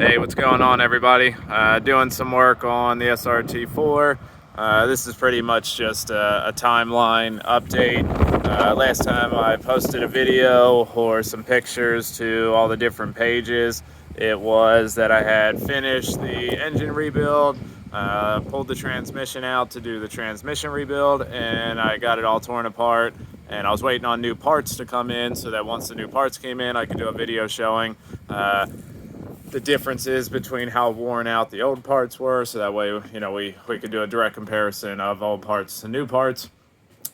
Hey, what's going on, everybody? Doing some work on the SRT4. This is pretty much just a timeline update. Last time I posted a video or some pictures to all the different pages, it was that I had finished the engine rebuild, pulled the transmission out to do the transmission rebuild, and I got it all torn apart. And I was waiting on new parts to come in so that once the new parts came in, I could do a video showing the differences between how worn out the old parts were, so that way, you know, we could do a direct comparison of old parts to new parts.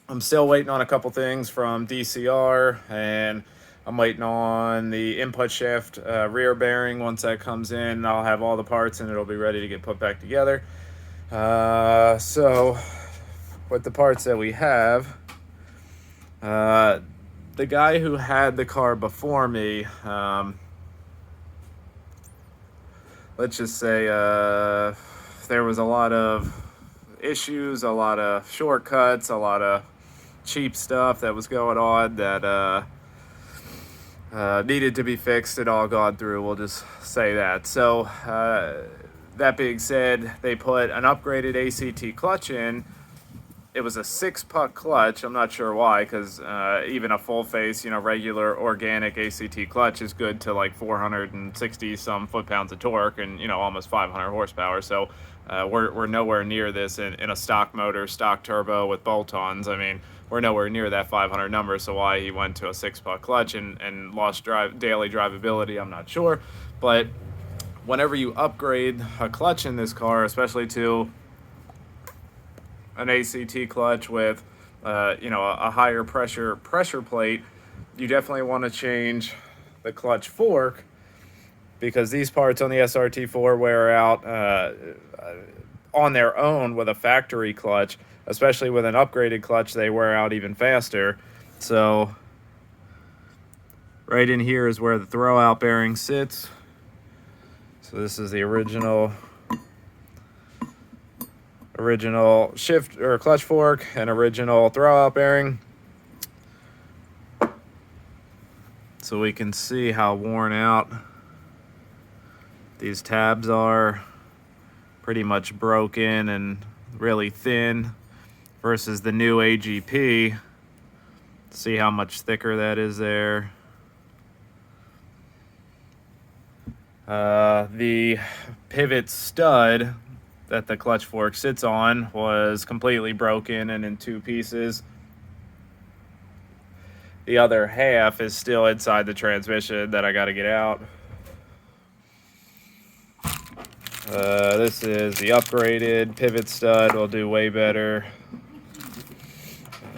I'm still waiting on a couple things from DCR, and I'm waiting on the input shaft rear bearing. Once that comes in, I'll have all the parts and it'll be ready to get put back together. So with the parts that we have, the guy who had the car before me, let's just say there was a lot of issues, a lot of shortcuts, a lot of cheap stuff that was going on that needed to be fixed. It all gone through, we'll just say that. So that being said, they put an upgraded ACT clutch in. It was a 6-puck clutch. I'm not sure why, because even a full face, you know, regular organic ACT clutch is good to like 460 some foot-pounds of torque and, you know, almost 500 horsepower. So we're nowhere near this in a stock motor, stock turbo with bolt-ons. I mean, we're nowhere near that 500 number. So why he went to a 6-puck clutch and lost daily drivability, I'm not sure. But whenever you upgrade a clutch in this car, especially to an ACT clutch with, you know, a higher pressure plate, you definitely want to change the clutch fork, because these parts on the SRT4 wear out on their own with a factory clutch. Especially with an upgraded clutch, they wear out even faster. So right in here is where the throwout bearing sits. So this is the original shift or clutch fork and original throwout bearing. So we can see how worn out these tabs are. Pretty much broken and really thin versus the new AGP. See how much thicker that is there. The pivot stud that the clutch fork sits on was completely broken and in 2 pieces. The other half is still inside the transmission that I got to get out. This is the upgraded pivot stud. Will do way better.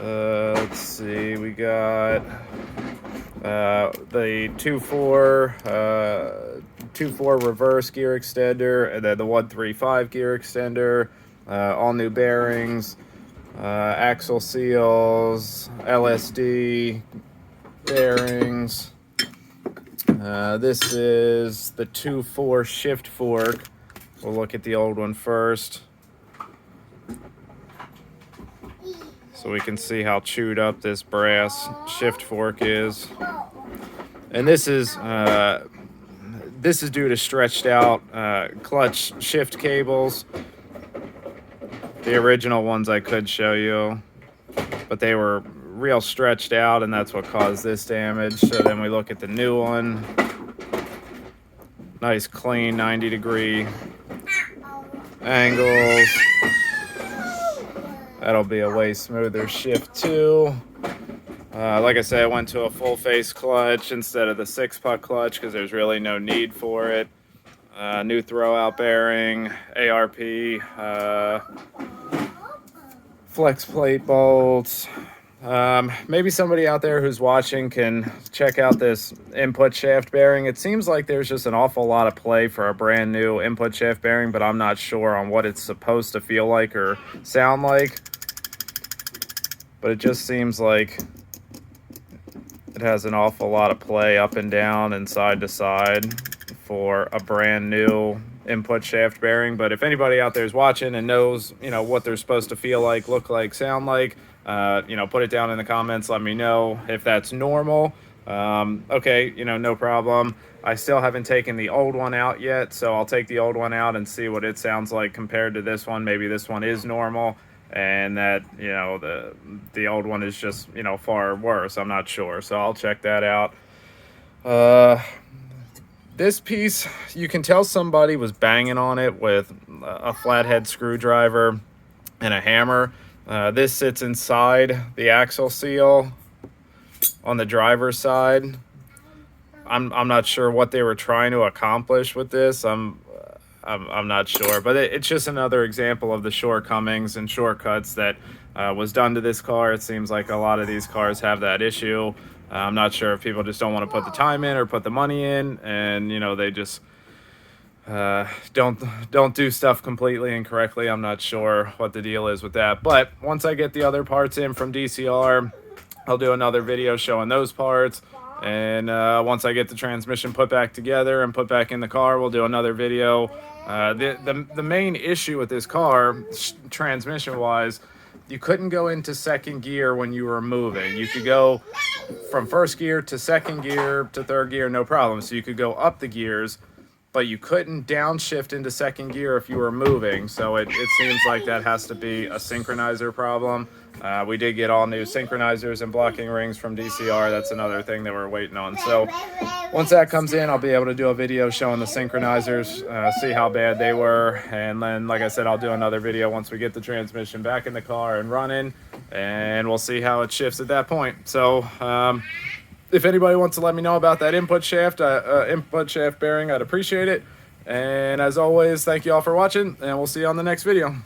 Let's see, we got the 2.4 reverse gear extender, and then the 1.35 gear extender, all new bearings, axle seals, LSD bearings. This is the 2.4 shift fork. We'll look at the old one first, so we can see how chewed up this brass shift fork is. And this is due to stretched out clutch shift cables. The original ones I could show you, but they were real stretched out, and that's what caused this damage. So then we look at the new one. Nice clean 90-degree angles. That'll be a way smoother shift too. Like I said, I went to a full face clutch instead of the 6-puck clutch because there's really no need for it. New throwout bearing, ARP, flex plate bolts. Maybe somebody out there who's watching can check out this input shaft bearing. It seems like there's just an awful lot of play for a brand new input shaft bearing, but I'm not sure on what it's supposed to feel like or sound like. But it just seems like it has an awful lot of play up and down and side to side for a brand new input shaft bearing. But if anybody out there is watching and knows, you know, what they're supposed to feel like, look like, sound like, you know, put it down in the comments. Let me know if that's normal. Okay, no problem. I still haven't taken the old one out yet, so I'll take the old one out and see what it sounds like compared to this one. Maybe this one is normal, and that the old one is just far worse. I'm not sure, so I'll check that out. This piece, you can tell somebody was banging on it with a flathead screwdriver and a hammer. This sits inside the axle seal on the driver's side. I'm not sure what they were trying to accomplish with this. I'm not sure, but it's just another example of the shortcomings and shortcuts that was done to this car. It seems like a lot of these cars have that issue. I'm not sure if people just don't want to put the time in or put the money in, and they just don't do stuff completely and correctly. I'm not sure what the deal is with that, but once I get the other parts in from DCR, I'll do another video showing those parts. And once I get the transmission put back together and put back in the car, we'll do another video. The main issue with this car, transmission wise, you couldn't go into second gear when you were moving. You could go from first gear to second gear to third gear, no problem. So you could go up the gears, but you couldn't downshift into second gear if you were moving. So it seems like that has to be a synchronizer problem. We did get all new synchronizers and blocking rings from DCR. That's another thing that we're waiting on. So once that comes in, I'll be able to do a video showing the synchronizers, see how bad they were. And then, like I said, I'll do another video once we get the transmission back in the car and running, and we'll see how it shifts at that point. So if anybody wants to let me know about that input shaft bearing, I'd appreciate it. And as always, thank you all for watching, and we'll see you on the next video.